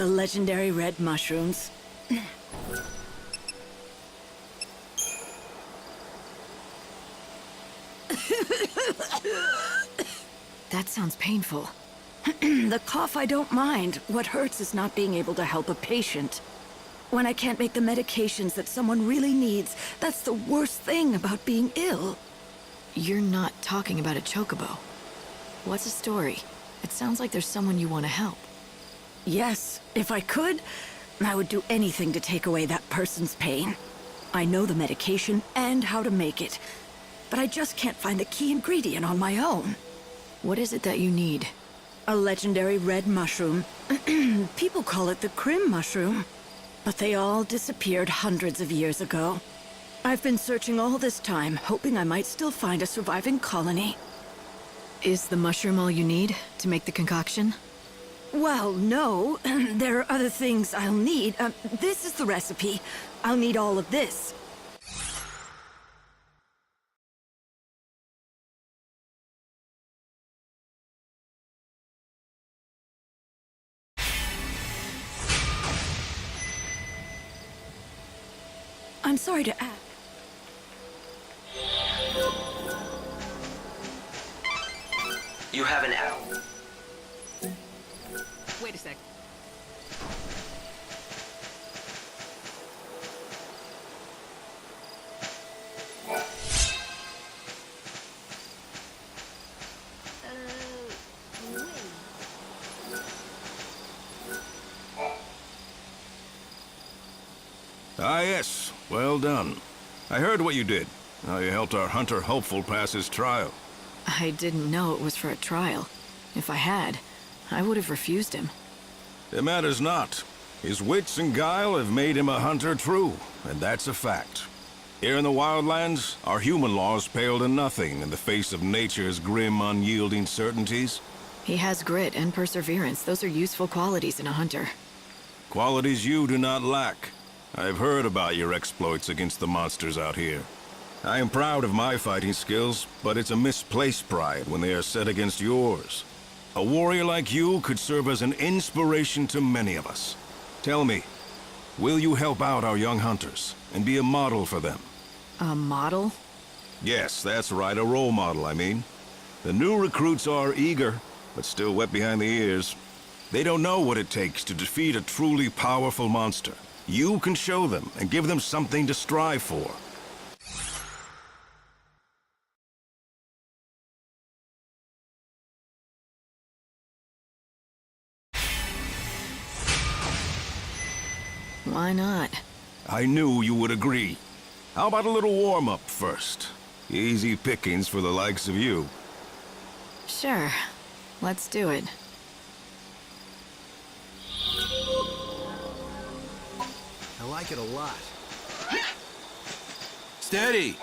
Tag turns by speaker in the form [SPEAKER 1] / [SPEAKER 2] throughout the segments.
[SPEAKER 1] The legendary red mushrooms.
[SPEAKER 2] That sounds painful.
[SPEAKER 1] The cough I don't mind. What hurts is not being able to help a patient. When I can't make the medications that someone really needs, that's the worst thing about being ill.
[SPEAKER 2] You're not talking about a chocobo. What's the story? It sounds like there's someone you want to help.
[SPEAKER 1] Yes, if I could, I would do anything to take away that person's pain. I know the medication and how to make it, but I just can't find the key ingredient on my own.
[SPEAKER 2] What is it that you need?
[SPEAKER 1] A legendary red mushroom. People call it the Crim mushroom, but they all disappeared hundreds of years ago. I've been searching all this time, hoping I might still find a surviving colony.
[SPEAKER 2] Is the mushroom all you need to make the concoction?
[SPEAKER 1] Well, no. There are other things I'll need. This is the recipe. I'll need all of this. I'm sorry to ask.
[SPEAKER 3] You have an out.
[SPEAKER 2] Wait a sec.
[SPEAKER 4] Ah, yes. Well done. I heard what you did. How you helped our hunter hopeful pass his trial.
[SPEAKER 2] I didn't know it was for a trial. If I had, I would have refused him.
[SPEAKER 4] It matters not. His wits and guile have made him a hunter true, and that's a fact. Here in the wildlands, our human laws pale to nothing in the face of nature's grim, unyielding certainties.
[SPEAKER 2] He has grit and perseverance. Those are useful qualities in a hunter.
[SPEAKER 4] Qualities you do not lack. I've heard about your exploits against the monsters out here. I am proud of my fighting skills, but it's a misplaced pride when they are set against yours. A warrior like you could serve as an inspiration to many of us. Tell me, will you help out our young hunters and be a model for them?
[SPEAKER 2] A model?
[SPEAKER 4] Yes, that's right, a role model, I mean. The new recruits are eager, but still wet behind the ears. They don't know what it takes to defeat a truly powerful monster. You can show them and give them something to strive for.
[SPEAKER 2] Why not?
[SPEAKER 4] I knew you would agree. How about a little warm-up first? Easy pickings for the likes of you.
[SPEAKER 2] Sure. Let's do it.
[SPEAKER 5] I like it a lot.
[SPEAKER 6] Steady!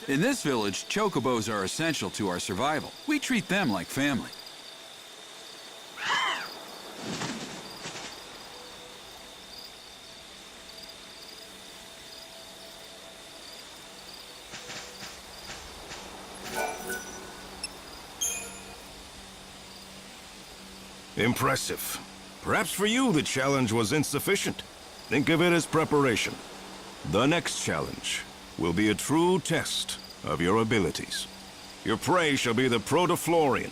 [SPEAKER 6] In this village, chocobos are essential to our survival. We treat them like family.
[SPEAKER 4] Impressive. Perhaps for you the challenge was insufficient. Think of it as preparation. The next challenge will be a true test of your abilities. Your prey shall be the Protoflorian.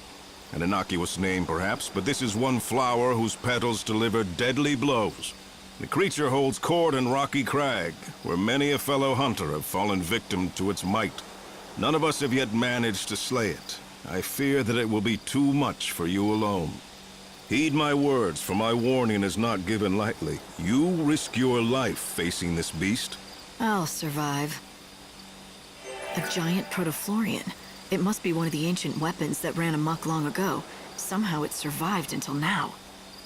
[SPEAKER 4] An innocuous name perhaps, but this is one flower whose petals deliver deadly blows. The creature holds court in Rocky Crag, where many a fellow hunter have fallen victim to its might. None of us have yet managed to slay it. I fear that it will be too much for you alone. Heed my words, for my warning is not given lightly. You risk your life facing this beast.
[SPEAKER 2] I'll survive. A giant Protoflorian. It must be one of the ancient weapons that ran amok long ago. Somehow it survived until now.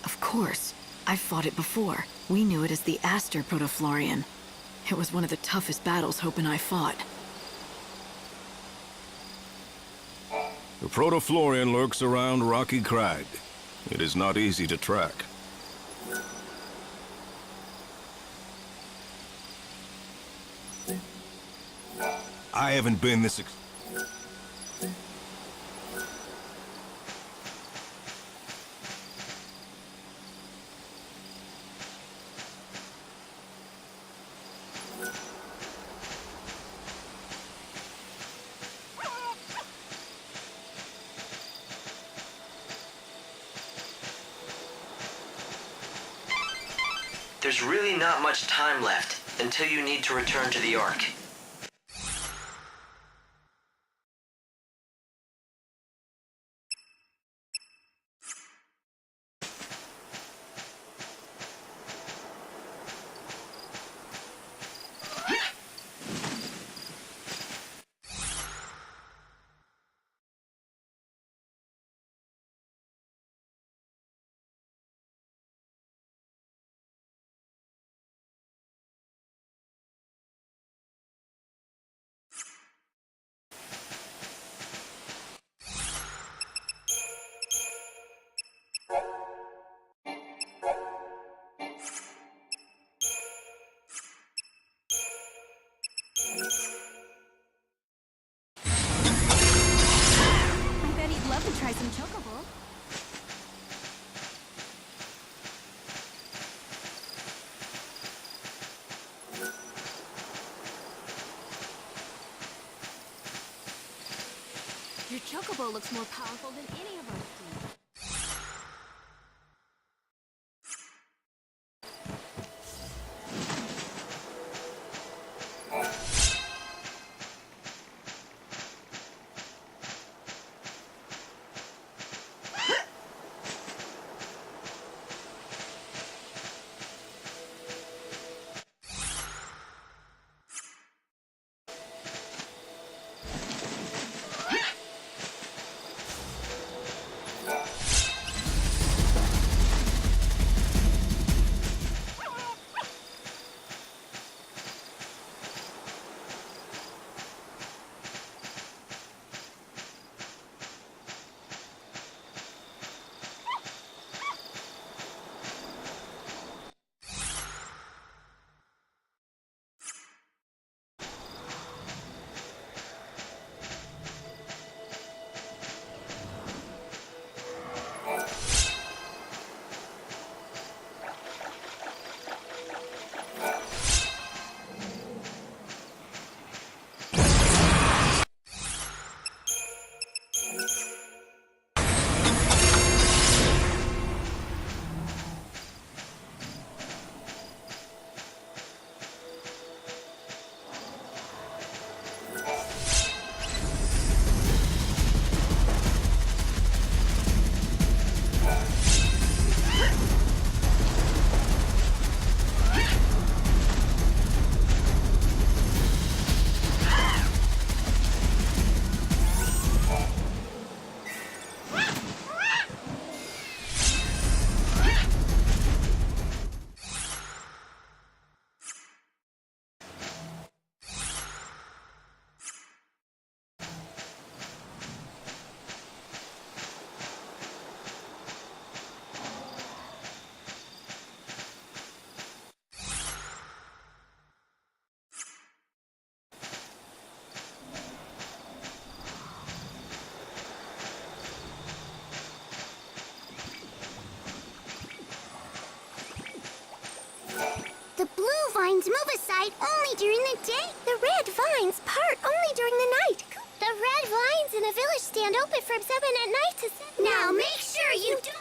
[SPEAKER 2] Of course. I've fought it before. We knew it as the Aster Protoflorian. It was one of the toughest battles Hope and I fought.
[SPEAKER 4] The Protoflorian lurks around Rocky Crag. It is not easy to track. I haven't been this
[SPEAKER 3] There's really not much time left until you need to return to the Ark.
[SPEAKER 7] I bet he'd love to try some chocobo. Your chocobo looks more powerful than any of our steeds.
[SPEAKER 8] The blue vines move aside only during the day. The red vines part only during the night. The red vines in the village stand open from 7 at night to 7. Now make sure you don't...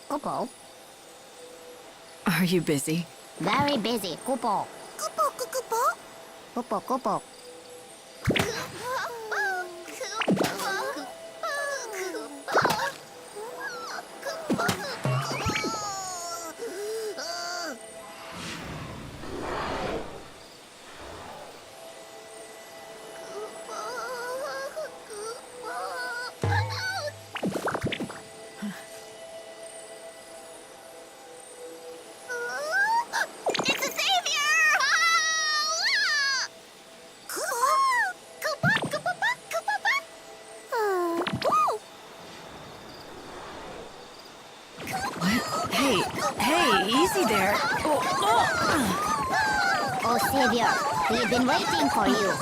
[SPEAKER 8] Kupo.
[SPEAKER 2] Are you busy?
[SPEAKER 8] Very busy. Kupo. Kupo. Savior. We've been waiting for you.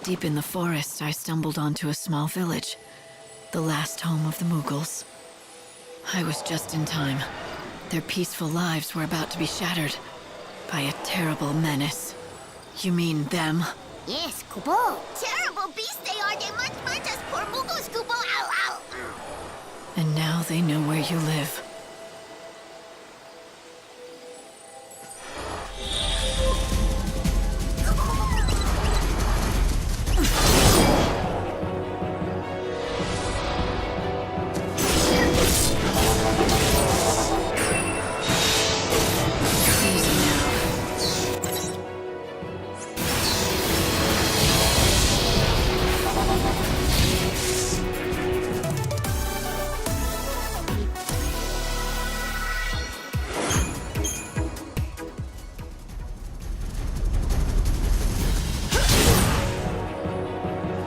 [SPEAKER 2] Deep in the forest, I stumbled onto a small village. The last home of the Mughals. I was just in time. Their peaceful lives were about to be shattered by a terrible menace. You mean them?
[SPEAKER 8] Yes, Kupo. Terrible beasts they are. They munch us poor Mughals, Kupo. Ow, ow.
[SPEAKER 2] And now they know where you live.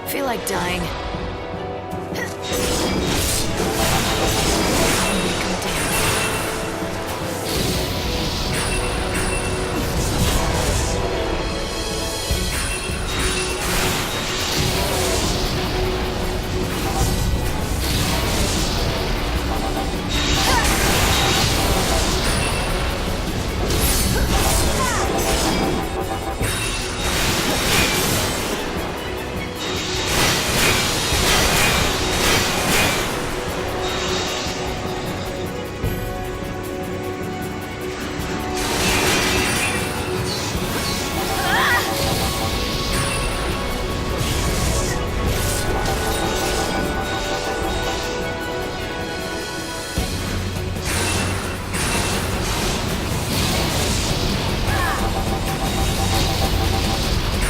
[SPEAKER 2] Feel like dying. Make 'em dance.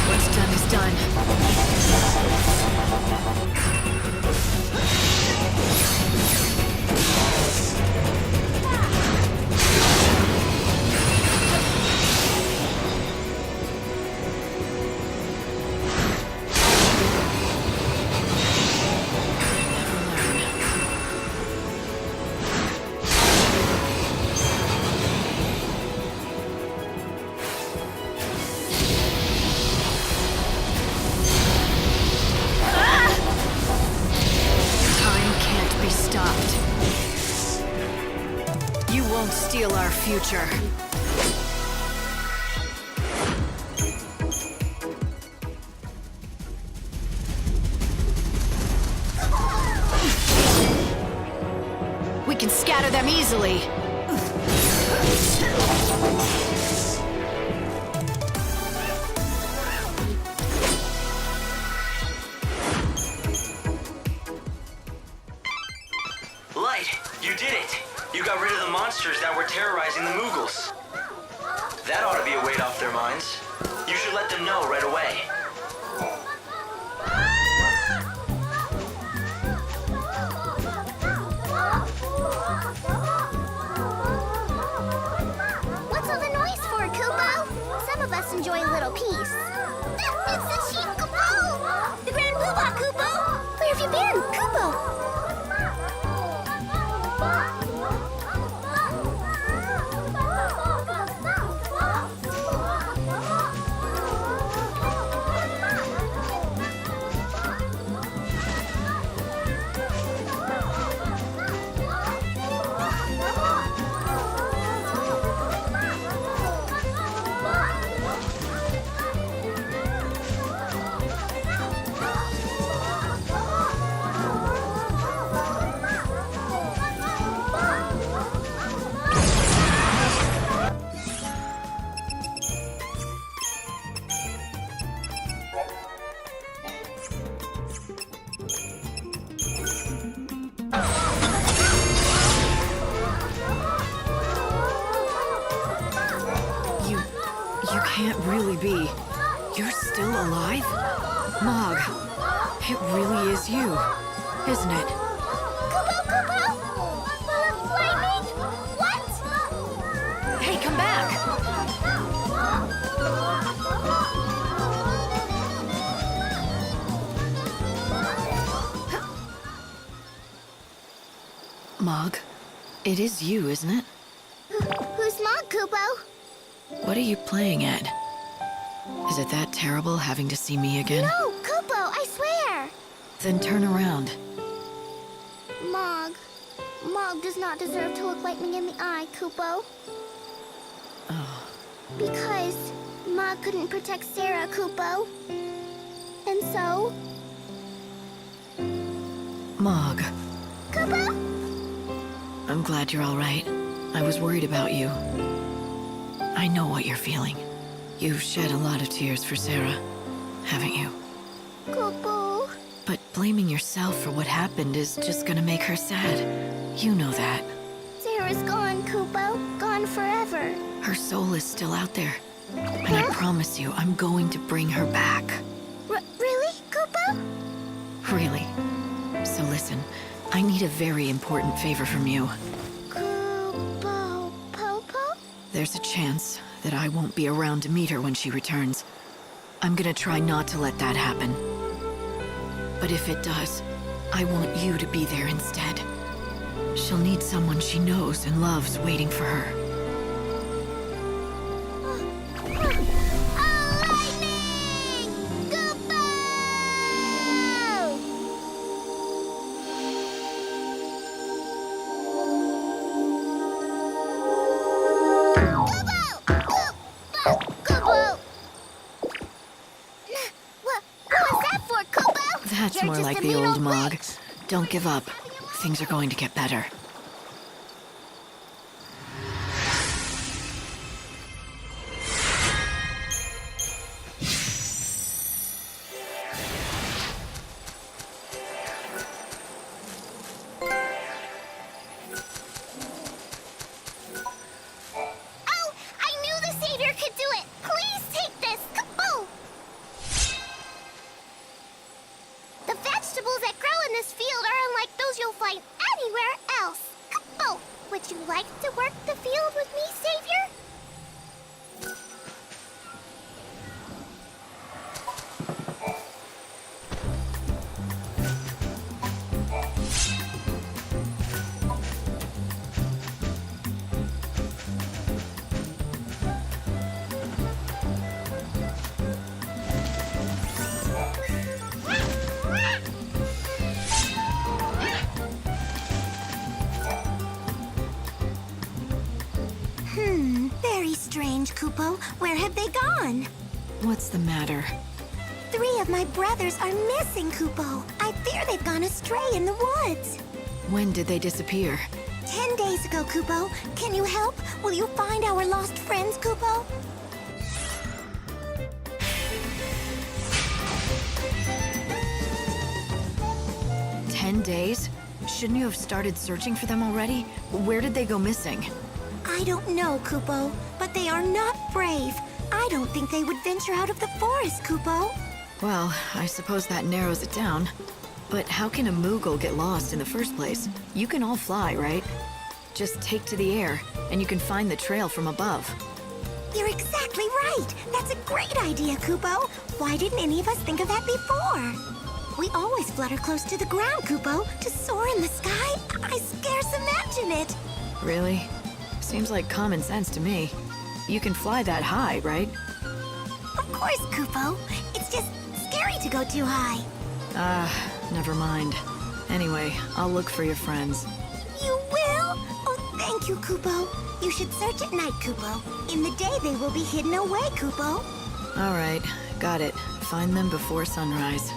[SPEAKER 2] What's done is done. Time can't be stopped. You won't steal our future. We can scatter them easily.
[SPEAKER 3] Light, you did it! You got rid of the monsters that were terrorizing the Mughals. That ought to be a weight off their minds. You should let them know right away.
[SPEAKER 8] What's all the noise for, Kupo? Some of us enjoy a little peace. It's the Chief Kupo! The Grand Poobah, Kupo! Where have you been, Kupo?
[SPEAKER 2] You can't really be. You're still alive? Mog, it really is you, isn't it?
[SPEAKER 8] Kupo, Kupo! Lightning? What?
[SPEAKER 2] Hey, come back! Mog, it is you, isn't it? What are you playing at? Is it that terrible having to see me again?
[SPEAKER 8] No, Kupo, I swear!
[SPEAKER 2] Then turn around.
[SPEAKER 8] Mog. Mog does not deserve to look like me in the eye, Kupo.
[SPEAKER 2] Oh.
[SPEAKER 8] Because Mog couldn't protect Sarah, Kupo. And so...
[SPEAKER 2] Mog.
[SPEAKER 8] Kupo?
[SPEAKER 2] I'm glad you're all right. I was worried about you. I know what you're feeling. You've shed a lot of tears for Sarah, haven't you?
[SPEAKER 8] Kupo.
[SPEAKER 2] But blaming yourself for what happened is just gonna make her sad. You know that.
[SPEAKER 8] Sarah's gone, Kupo. Gone forever.
[SPEAKER 2] Her soul is still out there. And I promise you, I'm going to bring her back.
[SPEAKER 8] Really, Kupo?
[SPEAKER 2] Really. So listen, I need a very important favor from you.
[SPEAKER 8] Kupo... Popo?
[SPEAKER 2] There's a chance that I won't be around to meet her when she returns. I'm gonna try not to let that happen. But if it does, I want you to be there instead. She'll need someone she knows and loves waiting for her.
[SPEAKER 8] Oh, lightning! Kupo! Kupo! What was that for, Kupo?
[SPEAKER 2] That's
[SPEAKER 8] You're
[SPEAKER 2] more
[SPEAKER 8] just
[SPEAKER 2] like
[SPEAKER 8] a
[SPEAKER 2] the
[SPEAKER 8] mean
[SPEAKER 2] old
[SPEAKER 8] old
[SPEAKER 2] Mog.
[SPEAKER 8] witch.
[SPEAKER 2] Don't give up. Things are going to get better.
[SPEAKER 8] Oh, I knew the Savior could do it! Please take this! Kupo! The vegetables that grow in this field are unlike those you'll find anywhere else. Kupo! Would you like to work the field with me, Savior? Very strange, Kupo. Where have they gone?
[SPEAKER 2] What's the matter?
[SPEAKER 8] 3 of my brothers are missing, Kupo. I fear they've gone astray in the woods.
[SPEAKER 2] When did they disappear?
[SPEAKER 8] 10 days ago, Kupo. Can you help? Will you find our lost friends, Kupo?
[SPEAKER 2] "10 days? Shouldn't you have started searching for them already? Where did they go missing?
[SPEAKER 8] I don't know, Kupo, but they are not brave. I don't think they would venture out of the forest, Kupo.
[SPEAKER 2] Well, I suppose that narrows it down. But how can a Moogle get lost in the first place? You can all fly, right? Just take to the air, and you can find the trail from above.
[SPEAKER 8] You're exactly right. That's a great idea, Kupo. Why didn't any of us think of that before? We always flutter close to the ground, Kupo. To soar in the sky? I scarce imagine it.
[SPEAKER 2] Really? Seems like common sense to me. You can fly that high, right?
[SPEAKER 8] Of course, Kupo. It's just scary to go too high.
[SPEAKER 2] Never mind. Anyway, I'll look for your friends.
[SPEAKER 8] You will? Oh, thank you, Kupo. You should search at night, Kupo. In the day, they will be hidden away, Kupo.
[SPEAKER 2] All right, got it. Find them before sunrise.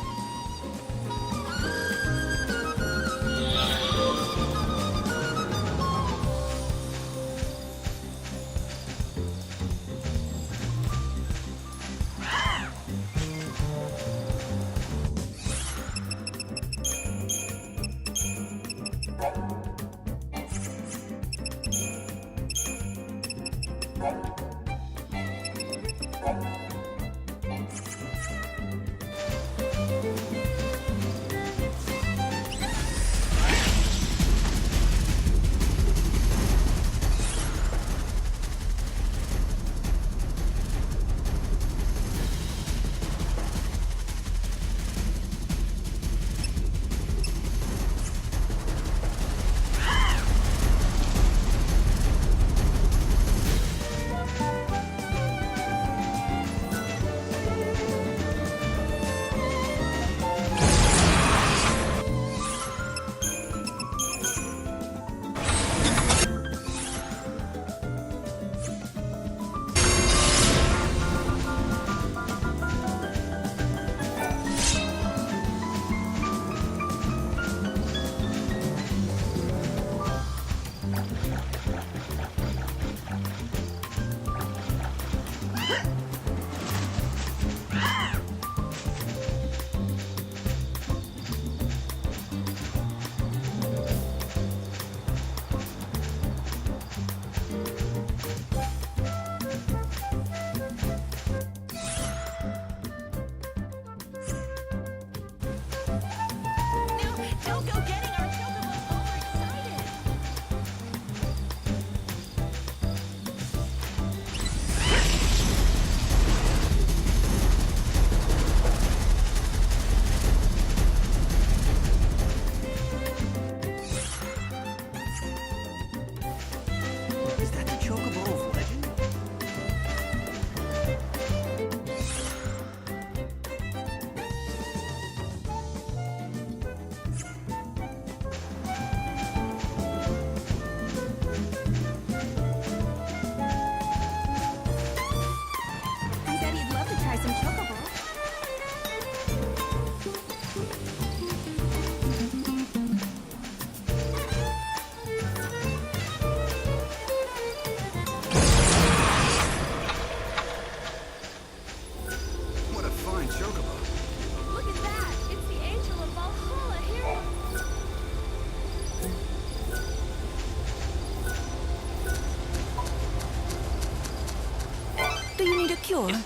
[SPEAKER 7] cure?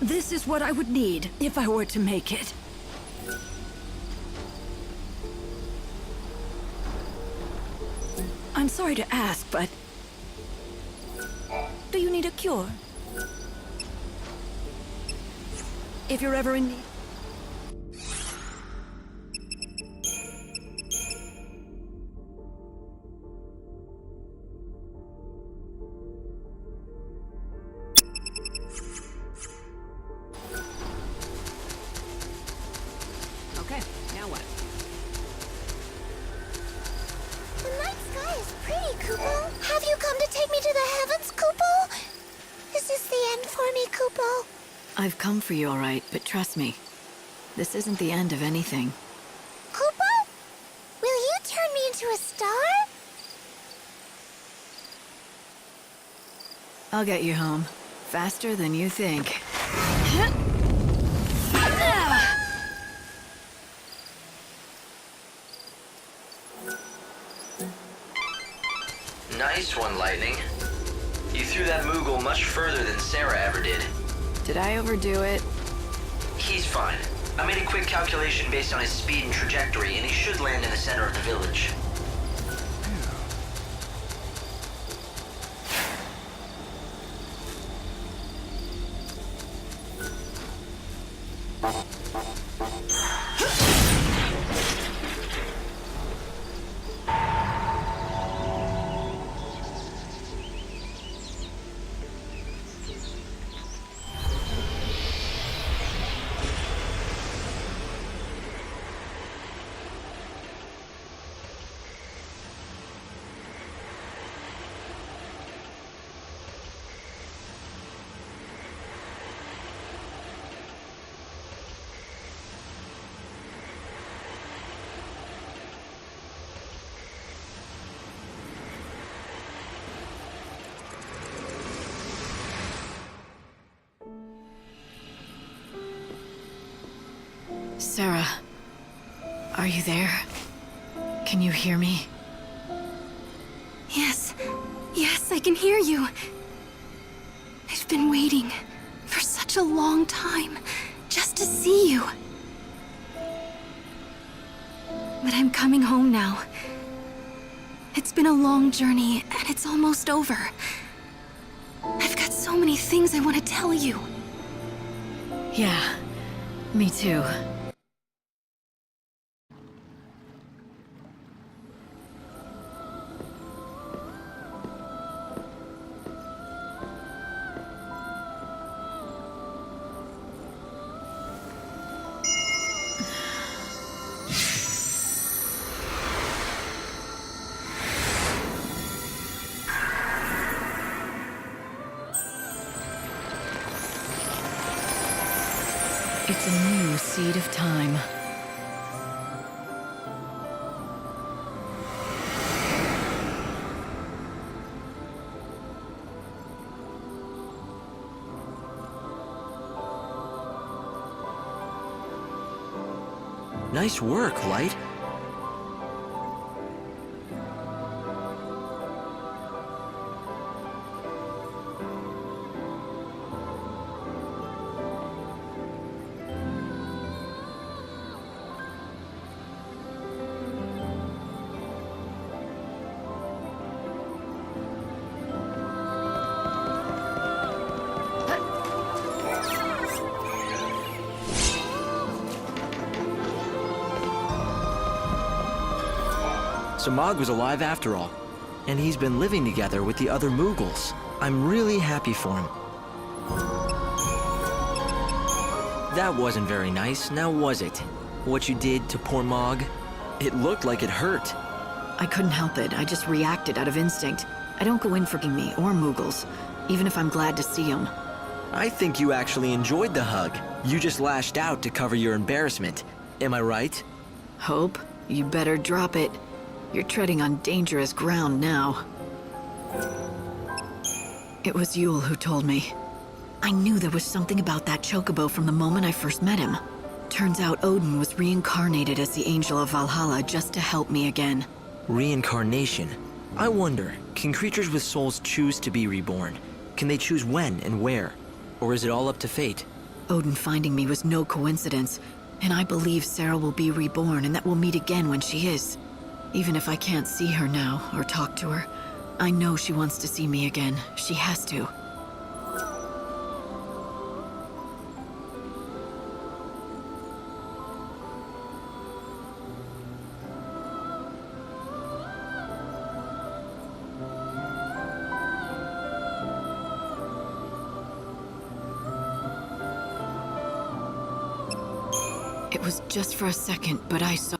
[SPEAKER 1] This is what I would need if I were to make it. I'm sorry to ask, but
[SPEAKER 7] Do you need a cure?
[SPEAKER 1] if you're ever in need...
[SPEAKER 2] Okay, now what?
[SPEAKER 8] The night sky is pretty, Kupo. Have you come to take me to the heavens, Kupo? Is this the end for me, Kupo?
[SPEAKER 2] I've come for you, all right, but trust me, this isn't the end of anything.
[SPEAKER 8] Kupo? Will you turn me into a star?
[SPEAKER 2] I'll get you home. Faster than you think.
[SPEAKER 3] Nice one, Lightning. You threw that Moogle much further than Sarah ever did.
[SPEAKER 2] Did I overdo it?
[SPEAKER 3] He's fine. I made a quick calculation based on his speed and trajectory, and he should land in the center of the village.
[SPEAKER 2] Sarah, are you there? Can you hear me?
[SPEAKER 7] Yes. Yes, I can hear you. I've been waiting for such a long time just to see you. But I'm coming home now. It's been a long journey, and it's almost over. I've got so many things I want to tell you.
[SPEAKER 2] Yeah, me too. It's a new seed of time.
[SPEAKER 3] Nice work, Light.
[SPEAKER 9] So Mog was alive after all, and he's been living together with the other Moogles. I'm really happy for him. That wasn't very nice, now was it? What you did to poor Mog? It looked like it hurt.
[SPEAKER 2] I couldn't help it. I just reacted out of instinct. I don't go in for me or Moogles, even if I'm glad to see them.
[SPEAKER 9] I think you actually enjoyed the hug. You just lashed out to cover your embarrassment. Am I right?
[SPEAKER 2] Hope, you better drop it. You're treading on dangerous ground now. It was Yule who told me. I knew there was something about that chocobo from the moment I first met him. Turns out Odin was reincarnated as the Angel of Valhalla just to help me again.
[SPEAKER 9] Reincarnation. I wonder, can creatures with souls choose to be reborn? Can they choose when and where? Or is it all up to fate?
[SPEAKER 2] Odin finding me was no coincidence, and I believe Sarah will be reborn and that we'll meet again when she is. Even if I can't see her now or talk to her, I know she wants to see me again. She has to. It was just for a second, but I saw